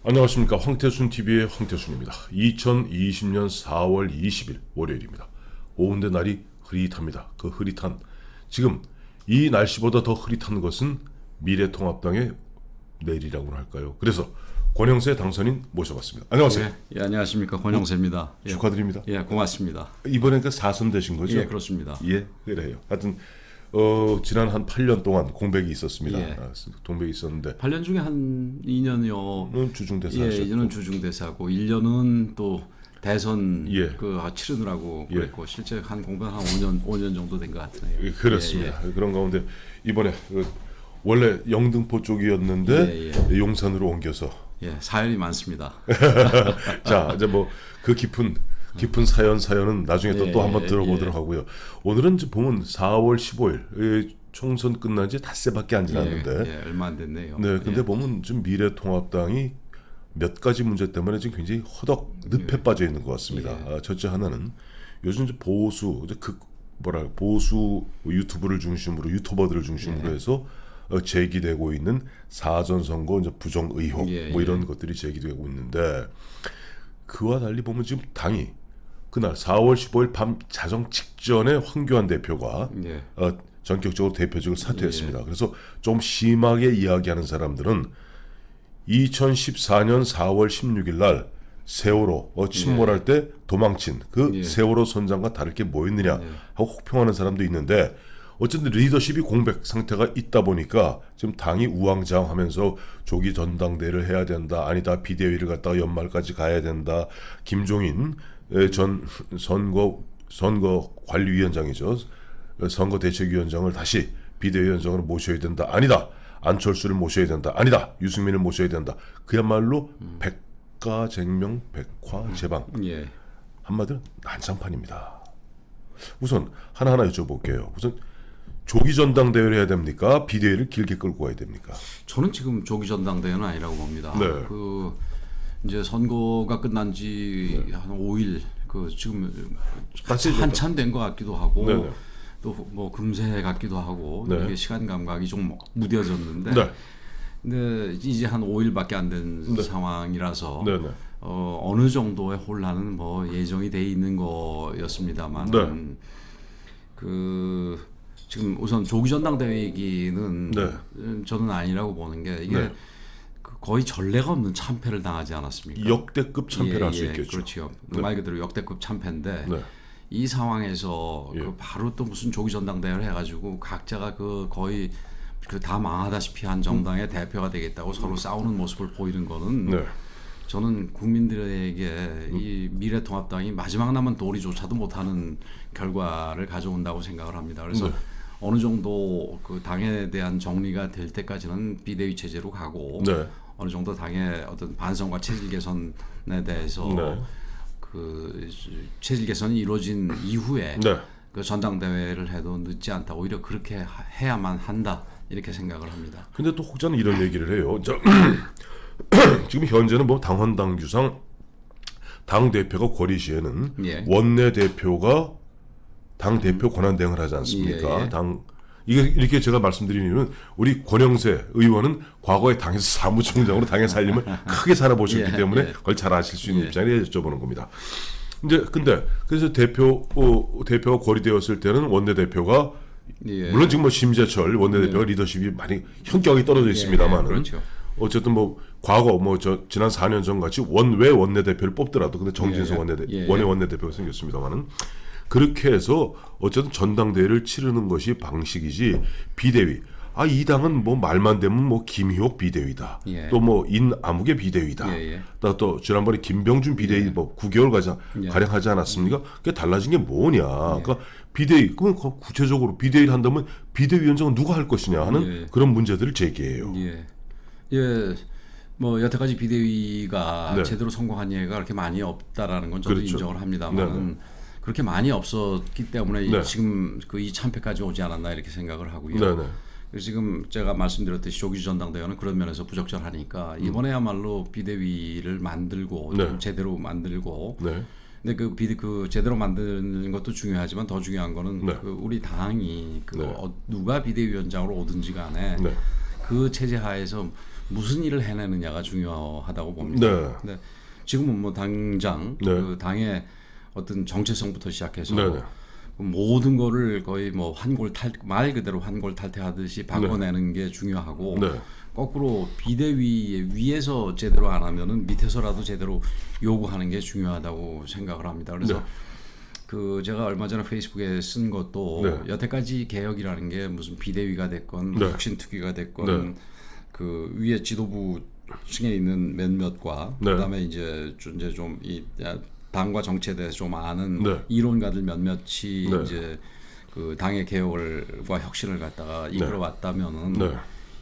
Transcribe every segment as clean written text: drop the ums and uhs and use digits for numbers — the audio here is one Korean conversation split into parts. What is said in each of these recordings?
안녕하십니까. 황태순 TV의 황태순입니다. 2020년 4월 20일 월요일입니다. 오운데 날이 흐릿합니다. 그 흐릿한 지금 이 날씨보다 더 흐릿한 것은 미래통합당의 내일이라고 할까요? 그래서 권영세 당선인 모셔봤습니다. 안녕하세요. 예, 안녕하십니까. 권영세입니다. 예, 축하드립니다. 예, 고맙습니다. 이번에 그 4선 되신 거죠? 예, 그렇습니다. 예, 그래요. 하여튼 지난 한 8년 동안 공백이 있었습니다. 예. 공백이 있었는데 8년 중에 한 2년이요. 주중대사 예, 하셨고 2년은 주중대사고 1년은 또 대선 예. 치르느라고 예. 그랬고 실제 한 공백 한 5년 정도 된 것 같네요. 예, 그렇습니다. 그런 가운데 이번에 원래 영등포 쪽이었는데 용산으로 옮겨서 예, 사연이 많습니다. 자 이제 뭐 그 깊은 사연은 나중에 또 한번 들어보도록 하고요. 오늘은 이제 보면 4월 15일 총선 끝난 지 닷새밖에 안 지났는데 얼마 안 됐네요. 네, 근데 보면 지금 미래통합당이 몇 가지 문제 때문에 지금 굉장히 허덕 늪에 빠져 있는 것 같습니다. 첫째 하나는 요즘 이제 보수 유튜버들을 중심으로 해서 제기되고 있는 사전 선거 이제 부정 의혹 뭐 이런 것들이 제기되고 있는데 그와 달리 보면 지금 당이 그날 4월 15일 밤 자정 직전에 황교안 대표가 전격적으로 대표직을 사퇴했습니다. 그래서 좀 심하게 이야기하는 사람들은 2014년 4월 16일 날 세월호 침몰할 때 도망친 그 세월호 선장과 다를 게 뭐 있느냐 하고 혹평하는 사람도 있는데 어쨌든 리더십이 공백 상태가 있다 보니까 지금 당이 우왕좌왕하면서 조기 전당대회를 해야 된다. 아니다. 비대위를 갖다가 연말까지 가야 된다. 김종인 전 선거관리위원장이죠. 선거대책위원장을 다시 비대위원장으로 모셔야 된다. 아니다. 안철수를 모셔야 된다. 아니다. 유승민을 모셔야 된다. 그야말로 백가쟁명 백화제방. 한마디로 난장판입니다. 우선 하나하나 여쭤볼게요. 우선 조기 전당대회를 해야 됩니까? 비대위를 길게 끌고 가야 됩니까? 저는 지금 조기 전당대회는 아니라고 봅니다. 네. 이제 선거가 끝난 지 한 5일 지금 땄어요, 한참 된 것 같기도 하고 네네. 또 뭐 금세 같기도 하고 이게 시간 감각이 좀 무뎌졌는데 근데 이제 한 5일밖에 안 된 상황이라서 어느 정도의 혼란은 뭐 예정이 돼 있는 거였습니다만 지금 우선 조기 전당대회 얘기는 저는 아니라고 보는 게 이게 거의 전례가 없는 참패를 당하지 않았습니까? 역대급 참패를 할 수 있겠죠. 그렇죠. 말 그대로 역대급 참패인데 이 상황에서 바로 또 무슨 조기 전당대회를 해가지고 각자가 거의 다 망하다시피 한 정당의 대표가 되겠다고 서로 싸우는 모습을 보이는 거는 저는 국민들에게 이 미래통합당이 마지막 남은 도리조차도 못하는 결과를 가져온다고 생각을 합니다. 그래서 어느 정도 그 당에 대한 정리가 될 때까지는 비대위 체제로 가고 어느 정도 당의 어떤 반성과 체질 개선에 대해서 그 체질 개선이 이루어진 이후에 그 전당대회를 해도 늦지 않다. 오히려 그렇게 해야만 한다. 이렇게 생각을 합니다. 근데 또 혹자는 이런 얘기를 해요. 지금 현재는 뭐 당헌당규상 당 대표가 거리 시에는 원내 대표가 당 대표 권한 대행을 하지 않습니까? 이렇게 제가 말씀드리는 이유는 우리 권영세 의원은 과거에 당에서 사무총장으로 당의 살림을 크게 살아보셨기 때문에 그걸 잘 아실 수 있는 입장에 여쭤보는 겁니다. 근데 그래서 대표가 거리되었을 때는 원내 대표가 물론 지금 뭐 심재철 원내대표가 리더십이 많이 현격하게 떨어져 있습니다만은 어쨌든 뭐 과거 지난 4년 전 같이 원외 원내대표를 뽑더라도 근데 정진석 원내대표가 생겼습니다만은 그렇게 해서 어쨌든 전당대회를 치르는 것이 방식이지 비대위. 이 당은 뭐 말만 되면 뭐 김희옥 비대위다. 또 뭐 인아무개 비대위다. 또 지난번에 김병준 비대위 뭐 9개월 가량 하지 않았습니까? 그게 달라진 게 뭐냐? 그러니까 비대위 그러면 구체적으로 비대위를 한다면 비대위원장은 누가 할 것이냐 하는 그런 문제들을 제기해요. 뭐 여태까지 비대위가 제대로 성공한 예가 그렇게 많이 없다라는 건 저도 인정을 합니다만 그렇게 많이 없었기 때문에 지금 이 참패까지 오지 않았나 이렇게 생각을 하고요. 지금 제가 말씀드렸듯이 조기 전당대회는 그런 면에서 부적절하니까 이번에야말로 비대위를 만들고 좀 제대로 만들고 근데 그 제대로 만드는 것도 중요하지만 더 중요한 거는 우리 당이 누가 비대위원장으로 오든지 간에 그 체제 하에서 무슨 일을 해내느냐가 중요하다고 봅니다. 네. 근데 지금은 뭐 당장 네. 그 당의 어떤 정체성부터 시작해서 네. 모든 거를 거의 뭐 말 그대로 환골탈태하듯이 바꿔내는 게 중요하고 네. 거꾸로 비대위 위에서 제대로 안 하면은 밑에서라도 제대로 요구하는 게 중요하다고 생각을 합니다. 그래서 네. 그 제가 얼마 전에 페이스북에 쓴 것도 네. 여태까지 개혁이라는 게 무슨 비대위가 됐건 네. 혁신특위가 됐건 네. 그 위에 지도부 층에 있는 몇몇과 네. 그다음에 이제 좀 이 당과 정치에 대해서 좀 아는 네. 이론가들 몇몇이 네. 이제 그 당의 개혁과 혁신을 갖다가 이끌어 왔다면은 네.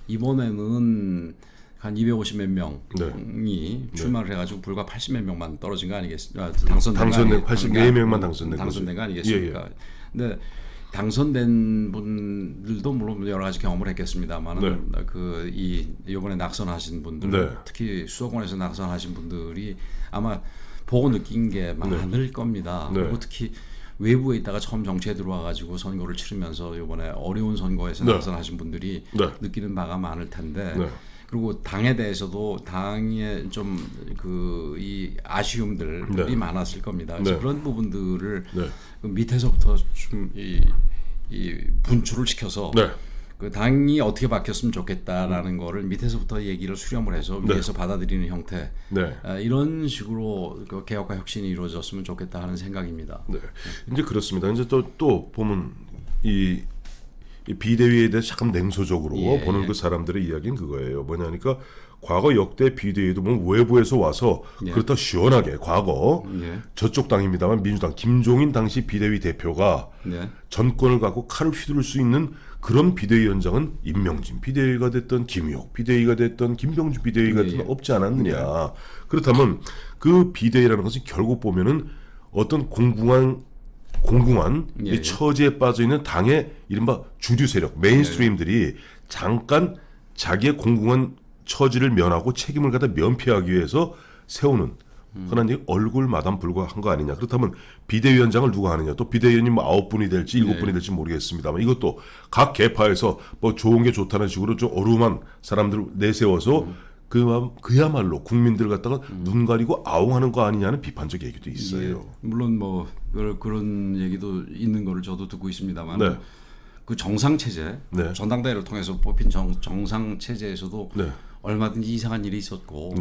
이번에는 한 250몇 명이 네. 출마를 해가지고 불과 80몇 명만 떨어진 거 아니겠습니까? 당선된 84명만 당선된 거 아니겠습니까? 예. 근데 당선된 분들도 물론 여러 가지 경험을 했겠습니다만은 그 이번에 낙선하신 분들, 네. 특히 수도권에서 낙선하신 분들이 아마 보고 느낀 게 많을 겁니다. 네. 그리고 특히 외부에 있다가 처음 정치에 들어와가지고 선거를 치르면서 이번에 어려운 선거에서 네. 낙선하신 분들이 네. 느끼는 바가 많을 텐데 네. 그리고 당에 대해서도 당에 좀 그 이 아쉬움들이 네. 많았을 겁니다. 그래서 네. 그런 부분들을 네. 그 밑에서부터 좀 이 분출을 시켜서 네. 그 당이 어떻게 바뀌었으면 좋겠다라는 거를 밑에서부터 얘기를 수렴을 해서 네. 위에서 받아들이는 형태 네. 이런 식으로 그 개혁과 혁신이 이루어졌으면 좋겠다 하는 생각입니다. 네. 이제 그렇습니다. 이제 또 보면 이 비대위에 대해서 잠깐 냉소적으로 보는 그 사람들의 이야기는 그거예요. 뭐냐니까 과거 역대 비대위도 뭐 외부에서 와서 그렇다 시원하게 과거 저쪽 당입니다만 민주당 김종인 당시 비대위 대표가 정권을 갖고 칼을 휘두를 수 있는 그런 비대위원장은 임명진 비대위가 됐던 김의옥 비대위가 됐던 김병주 비대위가 됐던 없지 않았느냐. 그렇다면 그 비대위라는 것은 결국 보면은 어떤 공공한 이 처지에 빠져 있는 당의 이른바 주류 세력 메인스트림들이 잠깐 자기의 공공한 처지를 면하고 책임을 갖다 면피하기 위해서 세우는 흔한 얘기 얼굴마담 불과한 거 아니냐. 그렇다면 비대위원장을 누가 하느냐. 또 비대위원님 뭐 9분이 될지 7분이 될지 모르겠습니다. 이것도 각 계파에서 뭐 좋은 게 좋다는 식으로 좀 어루만 사람들 내세워서 그야말로 국민들 갖다가 눈 가리고 아웅하는 거 아니냐는 비판적 얘기도 있어요. 물론 뭐 그런 얘기도 있는 거를 저도 듣고 있습니다만 그 정상 체제, 전당대회를 통해서 뽑힌 정상 체제에서도 얼마든지 이상한 일이 있었고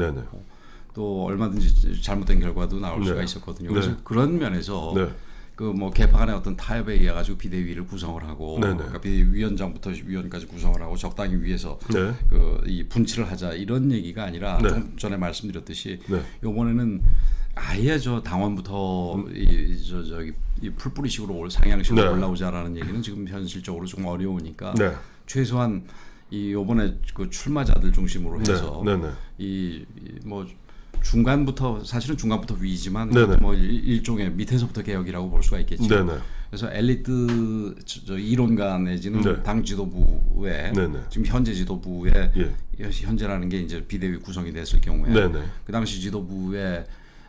또 얼마든지 잘못된 결과도 나올 수가 있었거든요. 그래서 그런 면에서 그 뭐 개파 간의 어떤 타협에 의해 가지고 비대위를 구성을 하고 그러니까 비대위원장부터 위원까지 구성을 하고 적당히 위에서 그 이 분치를 하자 이런 얘기가 아니라 좀 전에 말씀드렸듯이 이번에는 아예 저 당원부터 이 풀뿌리식으로 상향식으로 올라오자라는 얘기는 지금 현실적으로 좀 어려우니까 최소한 이 이번에 그 출마자들 중심으로 해서 뭐 사실은 중간부터 위지만 뭐 일종의 밑에서부터 개혁이라고 볼 수가 있겠죠. 그래서 엘리트 이론가 내지는 당 지도부에 지금 현재 지도부에 현재라는 게 이제 비대위 구성이 됐을 경우에 그 당시 지도부에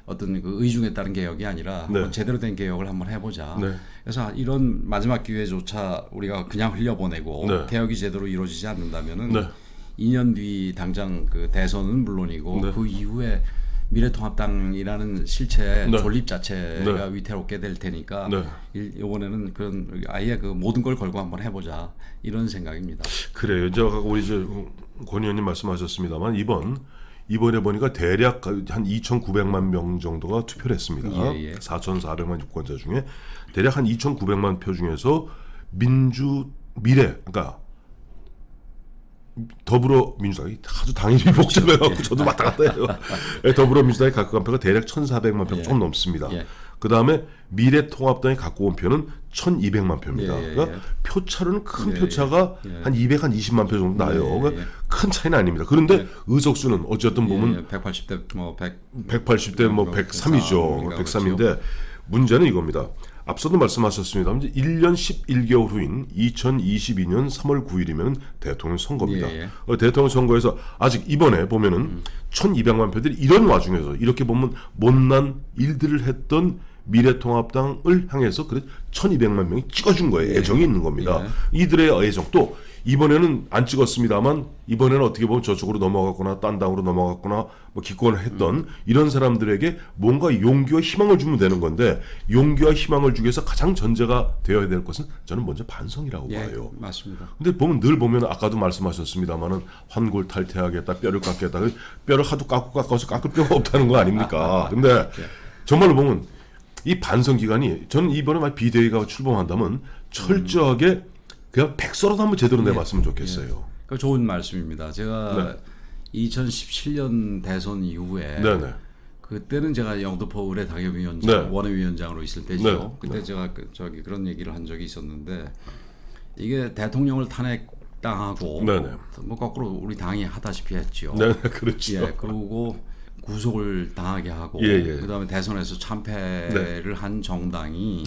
어떤 그 의중에 따른 개혁이 아니라 제대로 된 개혁을 한번 해보자. 그래서 이런 마지막 기회조차 우리가 그냥 흘려보내고 개혁이 제대로 이루어지지 않는다면은 2년 뒤 당장 그 대선은 물론이고 그 이후에 미래통합당이라는 실체 존립 자체가 위태롭게 될 테니까 이번에는 그런 아예 그 모든 걸 걸고 한번 해보자 이런 생각입니다. 그래요. 제가 우리 권 의원님 말씀하셨습니다만 이번에 보니까 대략 한 2,900만 명 정도가 투표를 했습니다. 4,400만 유권자 중에 대략 한 2,900만 표 중에서 미래 그러니까 더불어민주당이 아주 당연히 복잡해갖고 저도 왔다 갔다 해요. 더불어민주당이 갖고 간 표가 대략 1,400만 표 좀 넘습니다. 그 다음에 미래통합당이 갖고 온 표는 1,200만 표입니다. 그러니까 표차로는 큰 표차가 한 220만 표 정도 나요. 그러니까 큰 차이는 아닙니다. 그런데 의석수는 어쨌든 보면 180대 뭐 180대 뭐 103이죠. 103인데 문제는 이겁니다. 앞서도 말씀하셨습니다. 이제 1년 11개월 후인 2022년 3월 9일이면 대통령 선거입니다. 대통령 선거에서 아직 이번에 보면은 1,200만 표들이 이런 와중에서 이렇게 보면 못난 일들을 했던 미래통합당을 향해서 그래 1200만 명이 찍어준 거예요. 애정이 있는 겁니다. 이들의 애정 또 이번에는 안 찍었습니다만 이번에는 어떻게 보면 저쪽으로 넘어갔거나 딴 당으로 넘어갔거나 뭐 기권을 했던 이런 사람들에게 뭔가 용기와 희망을 주면 되는 건데 용기와 희망을 주기 위해서 가장 전제가 되어야 될 것은 저는 먼저 반성이라고 봐요. 맞습니다. 근데 보면 늘 보면 아까도 말씀하셨습니다만은 환골 탈퇴하겠다, 뼈를 깎겠다, 뼈를 하도 깎아서 깎을 뼈가 없다는 거 아닙니까? 근데 정말로 보면 이 반성 기간이 저는 이번에 비대위가 출범한다면 철저하게 그냥 백서라도 한번 제대로 내봤으면 좋겠어요. 그 좋은 말씀입니다. 제가 2017년 대선 이후에 그때는 제가 영등포 의뢰 당협위원장, 원외위원장으로 있을 때죠. 그때 제가 그런 얘기를 한 적이 있었는데 이게 대통령을 탄핵당하고 뭐 거꾸로 우리 당이 하다시피 했죠. 그렇죠. 그리고 구속을 당하게 하고 그다음에 대선에서 참패를 한 정당이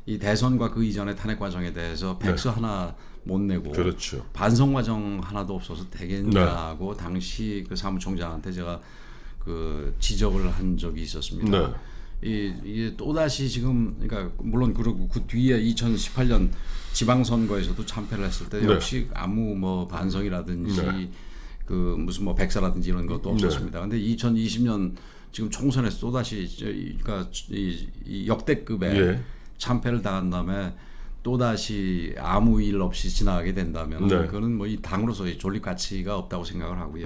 이 대선과 그 이전의 탄핵 과정에 대해서 백서 하나 못 내고 반성 과정 하나도 없어서 되겠냐고 당시 그 사무총장한테 제가 그 지적을 한 적이 있었습니다. 이게 또다시 지금 그러니까 물론 그러고 그 뒤에 2018년 지방선거에서도 참패를 했을 때 역시 아무 뭐 반성이라든지 그 무슨 뭐 백서라든지 이런 것도 없었습니다. 근데 2020년 지금 총선에서 또다시 그러니까 이 역대급의 참패를 당한 다음에 또다시 아무 일 없이 지나가게 된다면 그거는 뭐 이 당으로서의 존립 가치가 없다고 생각을 하고요.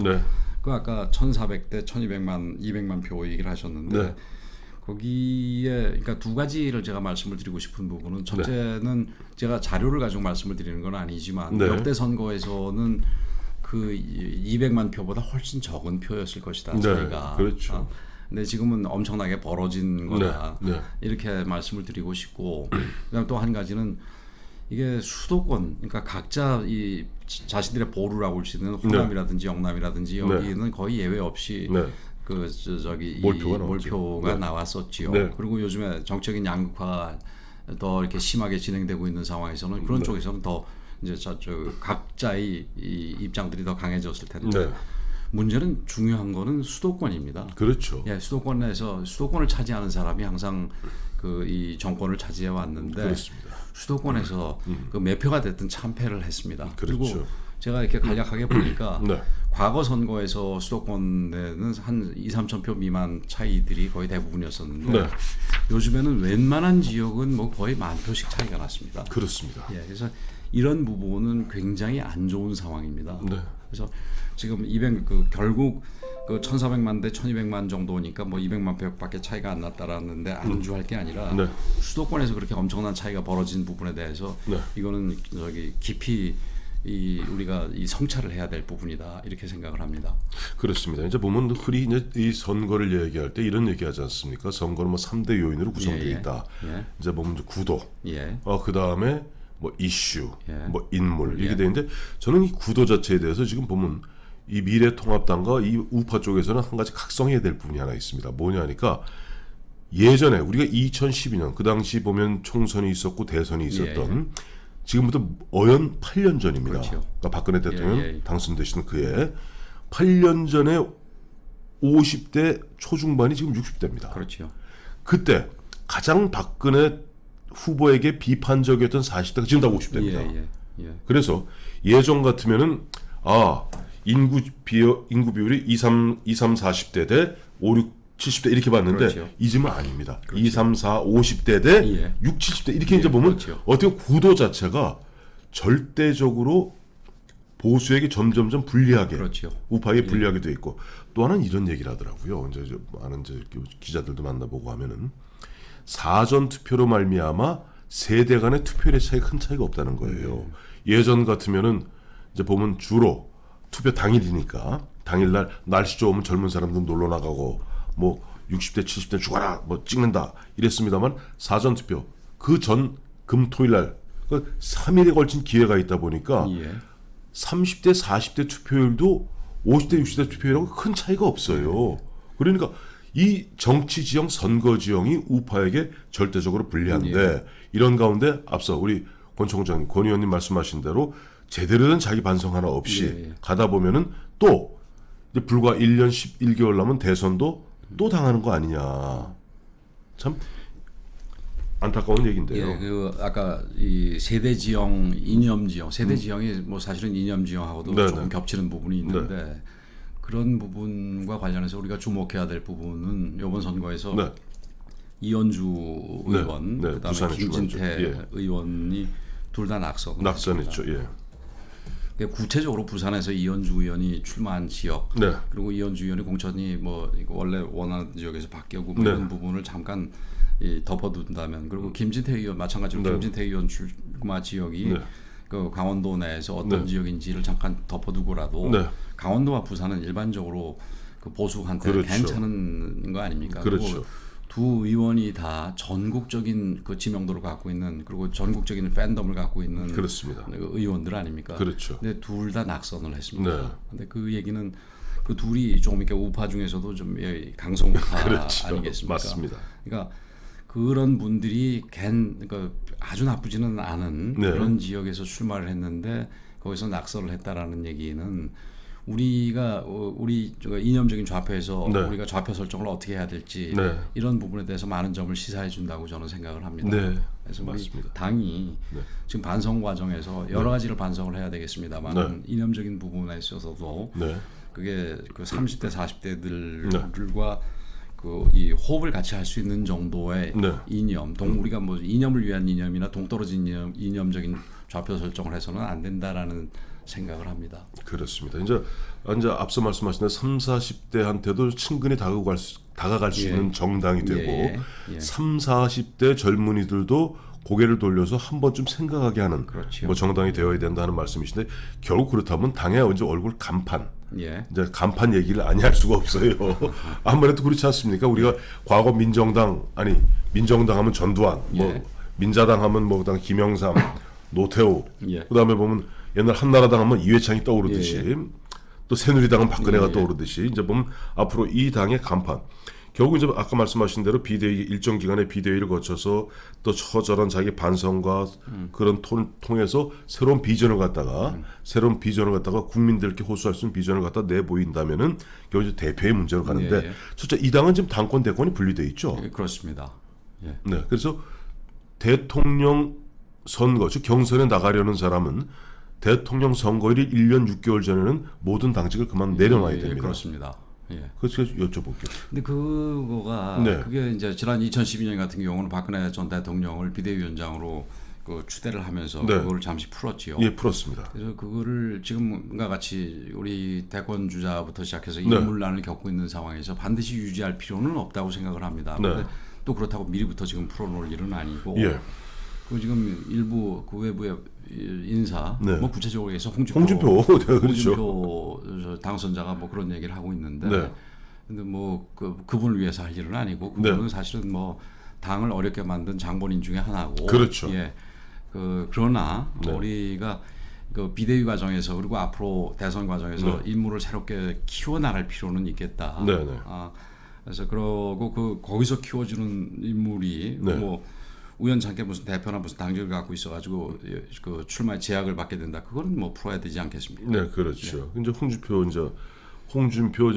그 아까 1,400대 1,200만 200만 표 얘기를 하셨는데 거기에 그러니까 두 가지를 제가 말씀을 드리고 싶은 부분은 첫째는 제가 자료를 가지고 말씀을 드리는 건 아니지만 역대 선거에서는 그 200만 표보다 훨씬 적은 표였을 것이다 차이가. 그렇죠. 근데 지금은 엄청나게 벌어진 거다 이렇게 말씀을 드리고 싶고 그다음 또 한 가지는 이게 수도권 그러니까 각자 이 자신들의 보루라고 할 수 있는 호남이라든지 영남이라든지 여기는 거의 예외 없이 그 몰표가 나왔었지요. 그리고 요즘에 정적인 양극화가 더 이렇게 심하게 진행되고 있는 상황에서는 그런 쪽에서는 더 이제 각자의 이 입장들이 더 강해졌을 텐데. 문제는 중요한 거는 수도권입니다. 그렇죠. 수도권에서 수도권을 차지하는 사람이 항상 그 이 정권을 차지해 왔는데 수도권에서 그 몇 표가 됐든 참패를 했습니다. 그리고 제가 이렇게 간략하게 보니까 과거 선거에서 수도권에는 한 2-3천 표 미만 차이들이 거의 대부분이었었는데 요즘에는 웬만한 지역은 뭐 거의 10,000표씩 차이가 났습니다. 그렇습니다. 그래서 이런 부분은 굉장히 안 좋은 상황입니다. 그래서 지금 결국 그 1,400만 대 1,200만 정도니까 뭐 200만 표밖에 차이가 안 났다라는데 안주할 게 아니라 수도권에서 그렇게 엄청난 차이가 벌어진 부분에 대해서 이거는 깊이 우리가 이 성찰을 해야 될 부분이다 이렇게 생각을 합니다. 그렇습니다. 이제 보면 흔히 이제 이 선거를 얘기할 때 이런 얘기하지 않습니까? 선거는 뭐 3대 요인으로 구성되어 있다. 이제 보면 이제 구도, 그 다음에 뭐 이슈, 뭐 인물 이게 되는데 저는 이 구도 자체에 대해서 지금 보면 이 미래통합당과 이 우파 쪽에서는 한 가지 각성해야 될 부분이 하나 있습니다. 뭐냐니까 예전에 우리가 2012년 그 당시 보면 총선이 있었고 대선이 있었던 지금부터 어연 8년 전입니다. 그러니까 박근혜 대통령 당선되신 그해 8년 전에 50대 초중반이 지금 60대입니다. 그때 가장 박근혜 후보에게 비판적이었던 40대가 지금 다 50대입니다. 그래서 예전 같으면은 인구 비율이 40대 대 5, 6, 70대 이렇게 봤는데 이즘은 아닙니다. 2, 3, 4, 50대 대 6, 70대 이렇게 이제 보면 어떻게 구도 자체가 절대적으로 보수에게 점점점 불리하게 우파에게 불리하게 돼 있고 또 하나는 이런 얘기를 하더라고요. 이제 많은 기자들도 만나보고 하면은 사전 투표로 말미암아 세대 간의 투표율의 차이가 큰 차이가 없다는 거예요. 예전 같으면은 이제 보면 주로 투표 당일이니까 당일날 날씨 좋으면 젊은 사람들 놀러 나가고 뭐 60대 70대 죽어라 뭐 찍는다 이랬습니다만 사전 투표 그 전 금토일날 그 3일에 걸친 기회가 있다 보니까 30대 40대 투표율도 50대 60대 투표율하고 큰 차이가 없어요. 그러니까 이 정치 지형 선거 지형이 우파에게 절대적으로 불리한데 이런 가운데 앞서 우리 권 총장님, 권 의원님 말씀하신 대로 제대로 된 자기 반성 하나 없이 가다 보면은 또 이제 불과 1년 11개월 남은 대선도 또 당하는 거 아니냐. 참 안타까운 얘기인데요. 예, 그 아까 이 세대 지형, 이념 지형, 세대 지형이 뭐 사실은 이념 지형하고도 네네. 조금 겹치는 부분이 있는데 그런 부분과 관련해서 우리가 주목해야 될 부분은 이번 선거에서 네. 이현주 의원, 그다음에 부산의 김진태 의원이 둘 다 낙선했죠. 예. 구체적으로 부산에서 이현주 의원이 출마한 지역, 네. 그리고 이현주 의원이 공천이 뭐 원래 원하는 지역에서 바뀌고 뭐 이런 부분을 잠깐 덮어둔다면, 그리고 김진태 의원 마찬가지로 김진태 의원 출마 지역이 그 강원도 내에서 어떤 지역인지를 잠깐 덮어두고라도 강원도와 부산은 일반적으로 그 보수한테 그렇죠. 괜찮은 거 아닙니까? 그렇죠. 그리고 두 의원이 다 전국적인 그 지명도를 갖고 있는, 그리고 전국적인 팬덤을 갖고 있는 그렇습니다. 의원들 아닙니까? 그렇죠. 근데 둘 다 낙선을 했습니다. 네. 근데 그 얘기는 그 둘이 조금 이렇게 우파 중에서도 좀 강성 우파 그렇죠. 아니겠습니까? 맞습니다. 그러니까 그런 분들이 그러니까 아주 나쁘지는 않은 그런 지역에서 출마를 했는데 거기서 낙선을 했다라는 얘기는 우리가 우리 이념적인 좌표에서 우리가 좌표 설정을 어떻게 해야 될지 이런 부분에 대해서 많은 점을 시사해 준다고 저는 생각을 합니다. 그래서 맞습니다. 우리 당이 지금 반성 과정에서 여러 가지를 반성을 해야 되겠습니다만 이념적인 부분에 있어서도 그게 그 30대 40대들과 그 이 호흡을 같이 할 수 있는 정도의 이념, 우리가 뭐 이념을 위한 이념이나 동떨어진 이념적인 좌표 설정을 해서는 안 된다라는 생각을 합니다. 그렇습니다. 이제 앞서 말씀하신 대로 3, 40대한테도 친근히 다가갈 수 있는 정당이 되고 3, 40대 젊은이들도 고개를 돌려서 한 번쯤 생각하게 하는 뭐 정당이 되어야 된다는 말씀이신데, 결국 그렇다면 당의 이제 얼굴 간판, 이제 간판 얘기를 안 할 수가 없어요. 아무래도 그렇지 않습니까? 우리가 과거 민정당 하면 전두환, 뭐 민자당 하면 뭐 그다음 김영삼, 노태우, 그다음에 보면 옛날 한나라당 하면 이회창이 떠오르듯이 또 새누리당은 박근혜가 떠오르듯이 이제 보면 앞으로 이 당의 간판, 결국 이제 아까 말씀하신 대로 비대위 일정 기간의 비대위를 거쳐서 또 처절한 자기 반성과 그런 통해서 새로운 비전을 갖다가 국민들께 호소할 수 있는 비전을 갖다 내보인다면은 결국 이제 대표의 문제로 가는데 첫째 이 당은 지금 당권 대권이 분리돼 있죠. 그렇습니다. 네, 그래서 대통령 선거 즉 경선에 나가려는 사람은 대통령 선거일 1년 6개월 전에는 모든 당직을 그만 내려놔야 됩니다. 그렇습니다. 그래서 여쭤볼게요. 근데 그거가 그게 이제 지난 2012년 같은 경우는 박근혜 전 대통령을 비대위원장으로 그 추대를 하면서 그거를 잠시 풀었지요. 풀었습니다. 그래서 그거를 지금과 같이 우리 대권 주자부터 시작해서 인물난을 겪고 있는 상황에서 반드시 유지할 필요는 없다고 생각을 합니다. 그런데 또 그렇다고 미리부터 지금 풀어놓을 일은 아니고. 그 지금 일부 그 외부의 인사, 뭐 구체적으로 해서 홍준표 당선자가 뭐 그런 얘기를 하고 있는데, 근데 뭐 그분을 위해서 할 일은 아니고 그분은 사실은 뭐 당을 어렵게 만든 장본인 중에 하나고, 그러나 우리가 그 비대위 과정에서 그리고 앞으로 대선 과정에서 인물을 새롭게 키워 나갈 필요는 있겠다. 그래서 그러고 거기서 키워주는 인물이 뭐 우연찮게 무슨 대표나 무슨 당직을 갖고 있어가지고 그 출마에 제약을 받게 된다. 그거는 뭐 풀어야 되지 않겠습니까? 네, 그렇죠. 이제 홍준표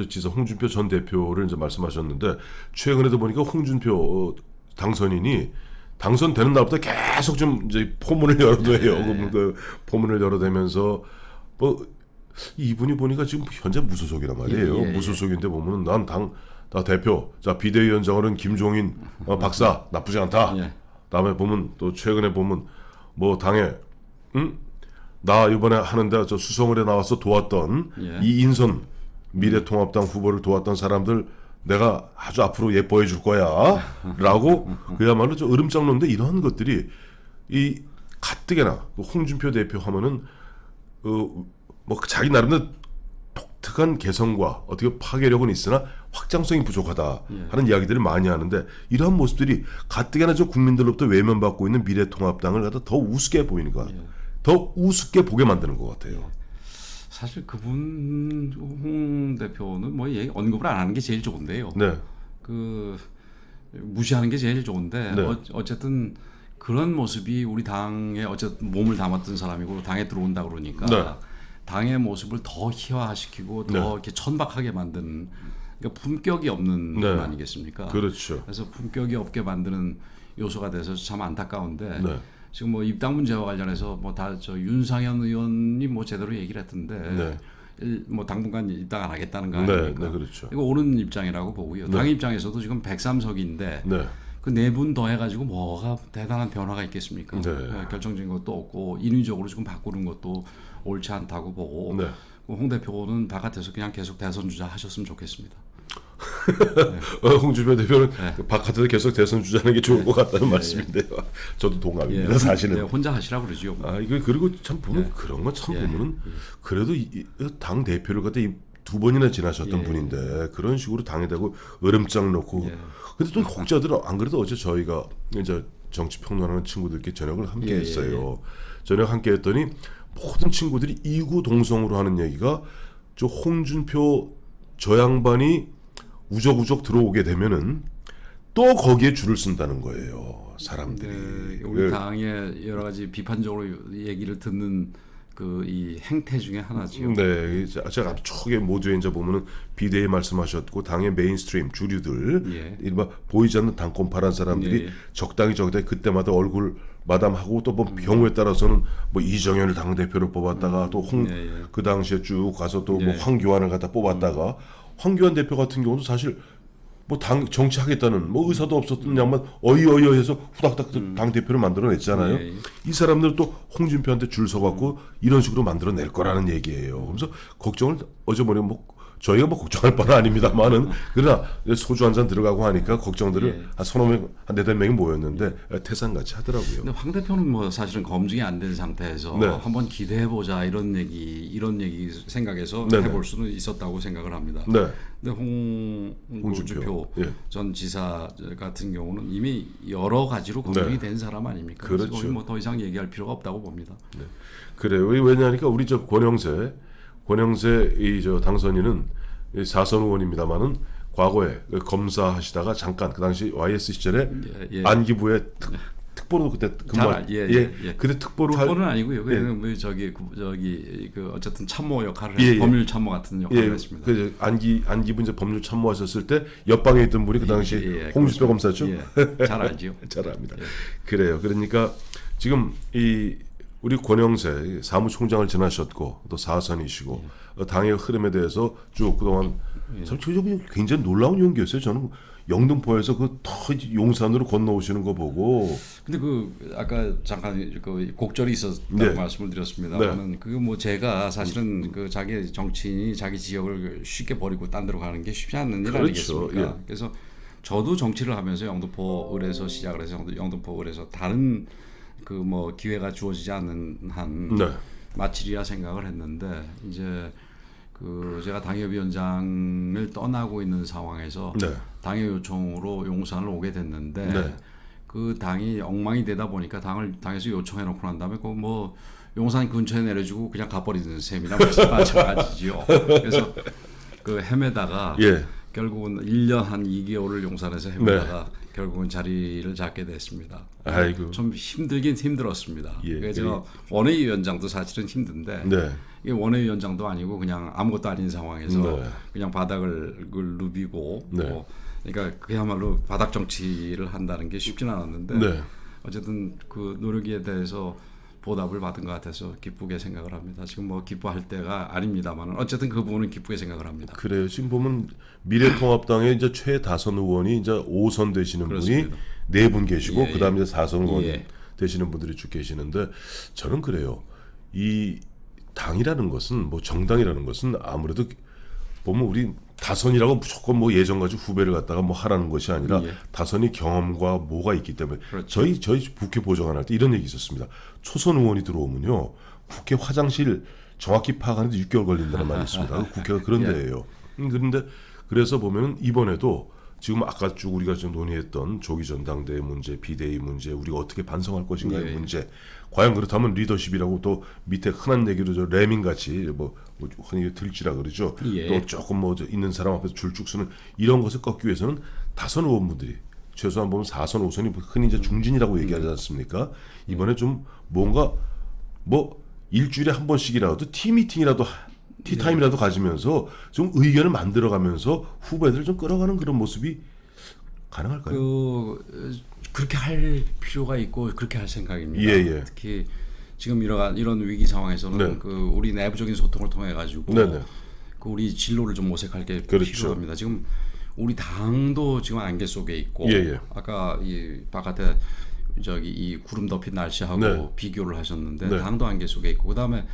지사 홍준표 전 대표를 이제 말씀하셨는데, 최근에도 보니까 홍준표 당선인이 당선되는 날부터 계속 좀 이제 포문을 열어둬요. 그 포문을 열어대면서 뭐 이분이 보니까 지금 현재 무소속이란 말이에요. 무소속인데 보면은 나 대표, 자 비대위원장으로는 김종인 박사 나쁘지 않다. 다음에 보면 또 최근에 보면 뭐 당에 나 이번에 하는데 저 수성을에 나와서 도왔던 이인선 미래통합당 후보를 도왔던 사람들 내가 아주 앞으로 예뻐해 줄 거야 라고 그야말로 좀 으름장 놓는데, 이런 것들이 이 가뜩이나 홍준표 대표 하면은 뭐 자기 나름대로 독특한 개성과 어떻게 파괴력은 있으나 확장성이 부족하다 하는 이야기들을 많이 하는데, 이러한 모습들이 가뜩이나 저 국민들로부터 외면받고 있는 미래통합당을 갖다 더 우습게 보이는 것, 더 우습게 보게 만드는 것 같아요. 사실 그분 홍 대표는 뭐 언급을 안 하는 게 제일 좋은데요. 그 무시하는 게 제일 좋은데 어쨌든 그런 모습이 우리 당에 어쨌든 몸을 담았던 사람이고 당에 들어온다 그러니까. 당의 모습을 더 희화화시키고 더 이렇게 천박하게 만드는, 그러니까 품격이 없는 분 아니겠습니까? 그렇죠. 그래서 품격이 없게 만드는 요소가 돼서 참 안타까운데 네. 지금 뭐 입당 문제와 관련해서 뭐 다 저 윤상현 의원이 뭐 제대로 얘기를 했던데 네. 뭐 당분간 입당 안 하겠다는 거 네, 아닙니까? 네, 그렇죠. 이거 옳은 입장이라고 보고요. 당 입장에서도 지금 103석인데 네. 그 네 분 더 해가지고 뭐가 대단한 변화가 있겠습니까? 네. 결정적인 것도 없고 인위적으로 지금 바꾸는 것도 옳지 않다고 보고 네. 홍 대표는 바깥에서 그냥 계속 대선 주자 하셨으면 좋겠습니다. 홍준표 대표는 바깥에서 계속 대선 주자는 게 좋을 것 같다는 말씀인데요. 저도 동감입니다. 사실은. 혼자 하시라고 그러죠. 이거 그리고 참 보면 그런 거 참 보면은 그래도 당 대표를 갖다 두 번이나 지나셨던 분인데 그런 식으로 당에다가 으름장 놓고. 근데 또 혹자들은 안 그래도 어제 저희가 이제 정치 평론하는 친구들께 저녁을 함께 했어요. 저녁 함께 했더니 모든 친구들이 이구동성으로 하는 얘기가 저 홍준표 저 양반이 우적우적 들어오게 되면은 또 거기에 줄을 쓴다는 거예요, 사람들이. 우리 당의 여러 가지 비판적으로 얘기를 듣는 그 이 행태 중에 하나지요. 네, 제가 초기에 모두에 이제 보면은 비대위 말씀하셨고 당의 메인스트림 주류들, 일반 보이지 않는 당권파란 사람들이 적당히 그때마다 얼굴 마담하고 또 뭐 경우에 따라서는 뭐 이정현을 당 대표로 뽑았다가 또 그 당시에 쭉 가서 또 뭐 황교안을 갖다 뽑았다가. 황교안 대표 같은 경우도 사실 뭐 당 정치하겠다는 뭐 의사도 없었던 양반 어이어이해서 후닥닥 당 대표를 만들어냈잖아요. 이 사람들 또 홍준표한테 줄 서갖고 이런 식으로 만들어낼 거라는 얘기예요. 그래서 걱정을 어제 뭐 저희가 뭐 걱정할 바는 아닙니다만은 그러나 소주 한 잔 들어가고 하니까 걱정들을 한 서너 명, 한 네다섯 명이 모였는데 태산같이 하더라고요. 근데 황 대표는 뭐 사실은 검증이 안 된 상태에서 한번 기대해 보자 이런 얘기 생각해서 해볼 수는 있었다고 생각을 합니다. 네. 근데 홍준표 전 지사 같은 경우는 이미 여러 가지로 검증이 된 사람 아닙니까? 그렇죠. 뭐 더 이상 얘기할 필요가 없다고 봅니다. 네. 그래요. 왜냐하니까 우리 저 권영세 이 저 당선인은 4선 의원입니다만은 과거에 검사하시다가 잠깐 그 당시 YS 시절에 안기부의 특보로 그때 근무한 그때 특보는 아니고요. 뭐 저기 그 어쨌든 참모 역할을 해서 법률 참모 같은 역할을 했습니다. 그 안기부 이제 법률 참모하셨을 때 옆방에 있던 분이 그 당시 홍준표 검사죠. 잘 알지요. 잘 압니다. 그래요. 그러니까 지금 우리 권영세 사무총장을 지나셨고 또 4선이시고 당의 흐름에 대해서 쭉 그동안 참 굉장히 놀라운 용기였어요. 저는 영등포에서 그 용산으로 건너오시는 거 보고. 근데 그 아까 잠깐 그 곡절이 있었다고 말씀을 드렸습니다만은 그게 뭐 제가 사실은 그 자기 정치인이 자기 지역을 쉽게 버리고 딴 데로 가는 게 쉽지 않는 일 아니겠습니까? 그래서 저도 정치를 하면서 영등포 을에서 시작을 해서 영등포 을에서 다른 그 뭐 기회가 주어지지 않는 한 마치리라 생각을 했는데 이제 그 제가 당협위원장을 떠나고 있는 상황에서 당의 요청으로 용산을 오게 됐는데 그 당이 엉망이 되다 보니까 당에서 요청해 놓고 난 다음에 그 뭐 용산 근처에 내려주고 그냥 가버리는 셈이나 마찬가지죠. 그래서 그 헤매다가 결국은 1년 한 2개월을 용산에서 헤매다가 결국은 자리를 잡게 됐습니다. 아이고. 좀 힘들긴 힘들었습니다. 그래서 원외위원장도 사실은 힘든데 이게 원외위원장도 아니고 그냥 아무것도 아닌 상황에서 그냥 바닥을 누비고 그러니까 그야말로 바닥 정치를 한다는 게 쉽진 않았는데 어쨌든 그 노력에 대해서 보답을 받은 것 같아서 기쁘게 생각을 합니다. 지금 뭐 기뻐할 때가 아닙니다만 어쨌든 그 부분은 기쁘게 생각을 합니다. 그래요. 지금 보면 미래통합당의 이제 최다선 의원이 이제 5선 되시는 분이 4분 계시고 그다음에 이제 4선 의원 되시는 분들이 쭉 계시는데 저는 그래요. 이 당이라는 것은 뭐 정당이라는 것은 아무래도 보면 우리 다선이라고 무조건 뭐 예전 가지고 후배를 갖다가 뭐 하라는 것이 아니라 다선이 경험과 뭐가 있기 때문에 저희 국회 보좌관 할 때 이런 얘기 있었습니다. 초선 의원이 들어오면요 국회 화장실 정확히 파악하는데 6개월 걸린다는 말이 있습니다. 국회가 그런 데예요. 그런데 그래서 보면 이번에도 지금 아까 쭉 우리가 좀 논의했던 조기 전당대회 문제, 비대위 문제, 우리가 어떻게 반성할 것인가의 문제. 과연 그렇다면 리더십이라고 또 밑에 흔한 얘기로 저 레밍 같이 뭐 흔히 들쥐라 그러죠. 또 조금 뭐 있는 사람 앞에서 줄쭉 서는 이런 것을 꺾기 위해서는 다선 의원분들이 최소한 보면 4선, 5선이 흔히 이제 중진이라고 얘기하지 않습니까? 이번에 좀 뭔가 뭐 일주일에 한 번씩이라도 티미팅이라도 티타임이라도 가지면서 좀 의견을 만들어가면서 후배들을 좀 끌어가는 그런 모습이 가능할까요? 그렇게 할 필요가 있고 그렇게 할 생각입니다. 예. 특히 지금 이런 위기 상황에서는 네. 우리 내부적인 소통을 통해 가지고 네네. 우리 진로를 좀 모색할 게 그렇죠. 필요합니다. 지금 우리 당도 지금 안개 속에 있고 예. 아까 이 바깥에 이 구름 덮인 날씨하고 네. 비교를 하셨는데 네. 당도 안개 속에 있고 그다음에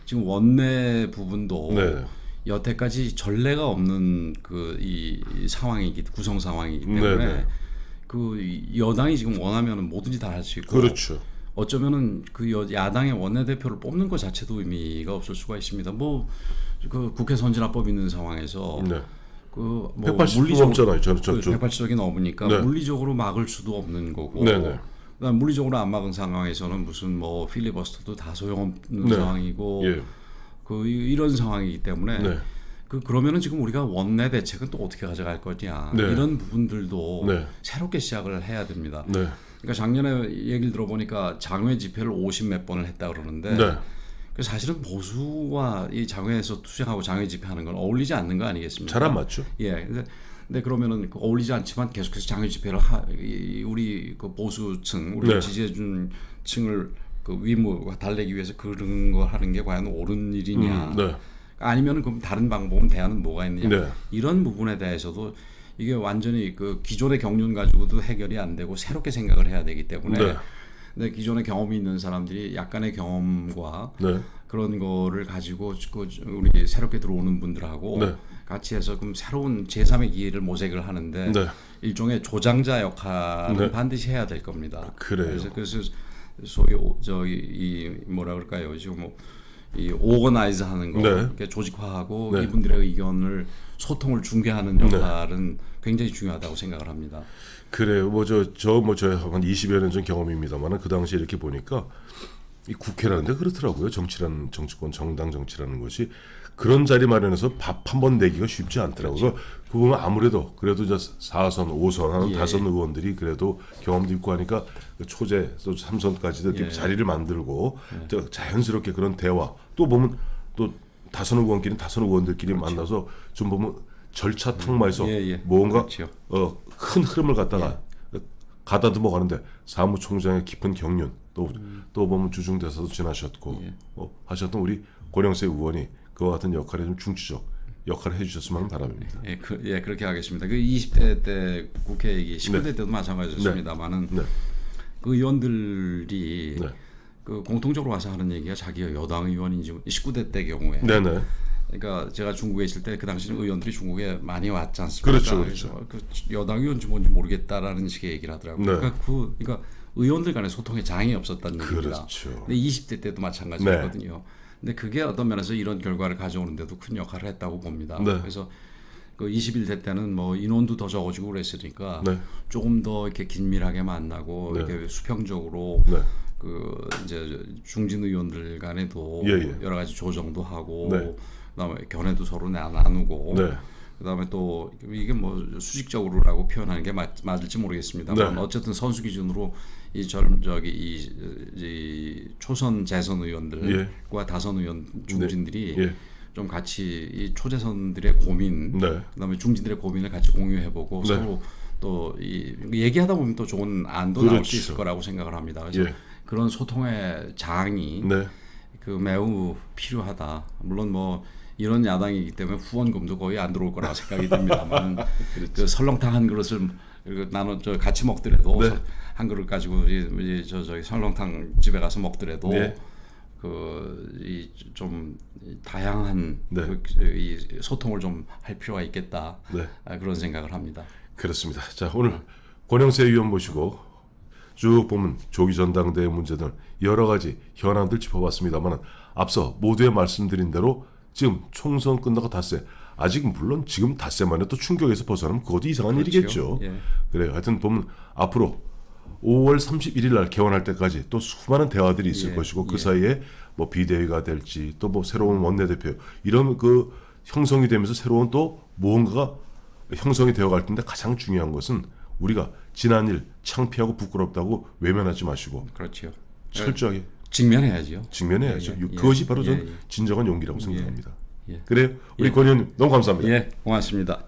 지금 원내 부분도 네. 여태까지 전례가 없는 이 구성 상황이기 때문에 네네. 여당이 지금 원하면은 뭐든지 다 할 수 있고 그렇죠. 어쩌면은 야당의 원내대표를 뽑는 것 자체도 의미가 없을 수가 있습니다. 국회 선진화법 있는 상황에서 네. 180이 넘잖아요. 180석이 넘으니까 네. 물리적으로 막을 수도 없는 거고. 네네. 그다음 물리적으로 안 막은 상황에서는 무슨 필리버스터도 다 소용없는 네. 상황이고. 예. 이런 상황이기 때문에 네. 그러면은 지금 우리가 원내 대책은 또 어떻게 가져갈 거냐 네. 이런 부분들도 네. 새롭게 시작을 해야 됩니다. 네. 그러니까 작년에 얘기를 들어보니까 장외 집회를 50몇 번을 했다 그러는데 네. 사실은 보수와 이 장외에서 투쟁하고 장외 집회하는 건 어울리지 않는 거 아니겠습니까? 잘 안 맞죠. 예. 근데 그러면은 어울리지 않지만 계속해서 장외 집회를 우리 보수층, 우리 네. 지지해준 층을 위무와 달래기 위해서 그런 걸 하는 게 과연 옳은 일이냐? 네. 아니면은 그럼 다른 방법은 대안은 뭐가 있느냐? 네. 이런 부분에 대해서도 이게 완전히 기존의 경륜 가지고도 해결이 안 되고 새롭게 생각을 해야 되기 때문에. 네. 근데 기존에 경험이 있는 사람들이 약간의 경험과 네. 그런 거를 가지고 우리 새롭게 들어오는 분들하고 네. 같이 해서 그럼 새로운 제3의 기회를 모색을 하는데 네. 일종의 조장자 역할은 네. 반드시 해야 될 겁니다. 그래요. 그래서 소위 뭐라 그럴까요? 지금 이 오거나이즈하는 거, 네. 이렇게 조직화하고 네. 이분들의 의견을 소통을 중개하는 역할은 굉장히 중요하다고 생각을 합니다. 그래요. 저한 20여 년 전 경험입니다만 그 당시에 이렇게 보니까 이 국회라는 데 그렇더라고요. 정치권, 정당 정치라는 것이 그런 자리 마련해서 밥 한 번 내기가 쉽지 않더라고요. 그렇죠. 그 보면 아무래도 그래도 4선, 5선 하는 예. 5선 의원들이 그래도 경험도 있고 하니까 초재, 또 3선까지도 이렇게 예. 자리를 만들고 자연스럽게 그런 대화 또 보면 또 다선 의원끼리 다선 의원들끼리 그렇죠. 만나서 좀 보면 절차 탕마에서 예. 뭔가 그렇죠. 큰 흐름을 갖다가 가다듬어 가는데 사무총장의 깊은 경륜 또 보면 주중대사도 지나셨고 하셨던 우리 권영세 의원이 그와 같은 역할에 좀 중추적 역할을 해주셨으면 하는 바람입니다. 그렇게 하겠습니다. 20대 때 국회 얘기, 19대 때도 마찬가지였습니다만은 그 의원들이 공통적으로 와서 하는 얘기가 자기가 여당 의원인지 19대 때 경우에. 네네. 그러니까 제가 중국에 있을 때 그 당시는 의원들이 중국에 많이 왔지 않습니까? 그렇죠. 여당 의원인지 뭔지 모르겠다라는 식의 얘기를 하더라고요. 네. 그러니까 의원들 간의 소통에 장이 없었다는 얘기입니다. 그렇죠. 근데 20대 때도 마찬가지였거든요. 근데 그게 어떤 면에서 이런 결과를 가져오는데도 큰 역할을 했다고 봅니다. 그래서 21대 때는 인원도 더 적어지고 그랬으니까 조금 더 이렇게 긴밀하게 만나고 이렇게 수평적으로 이제 중진 의원들 간에도 여러 가지 조정도 하고 그다음에 견해도 서로 나누고 그다음에 또 이게 수직적으로라고 표현하는 게 맞을지 모르겠습니다만 어쨌든 선수 기준으로 이 초선 재선 의원들과 다선 의원 중진들이 좀 같이 이 초재선들의 고민, 그다음에 중진들의 고민을 같이 공유해보고 서로 또 얘기하다 보면 또 좋은 안도 나올 수 있을 거라고 생각을 합니다. 그래서 그런 소통의 장이 매우 필요하다. 물론 이런 야당이기 때문에 후원금도 거의 안 들어올 거라고 생각이 듭니다만 그 설렁탕 한 그릇을 같이 먹더라도 한 그릇 가지고 저기 설렁탕 집에 가서 먹더라도 좀 다양한 이 소통을 좀 할 필요가 있겠다. 그런 생각을 합니다. 그렇습니다. 자, 오늘 권영세 의원 모시고 쭉 보면 조기 전당대회 문제들 여러 가지 현안들 짚어봤습니다만 앞서 모두에 말씀드린 대로 지금 총선 끝나고 닷새 아직 물론 지금 닷새만에 또 충격에서 벗어나면 그것도 이상한 일이겠죠. 그래요. 하여튼 보면 앞으로 5월 31일 날 개원할 때까지 또 수많은 대화들이 있을 것이고 그 사이에 비대위가 될지 또 새로운 원내대표 이런 형성이 되면서 새로운 또 무언가가 형성이 되어갈 텐데 가장 중요한 것은 우리가 지난 일 창피하고 부끄럽다고 외면하지 마시고 그렇죠. 철저하게 직면해야죠. 그것이 바로 전 진정한 용기라고 생각합니다. 그래요. 우리 권 의원님 너무 감사합니다. 고맙습니다.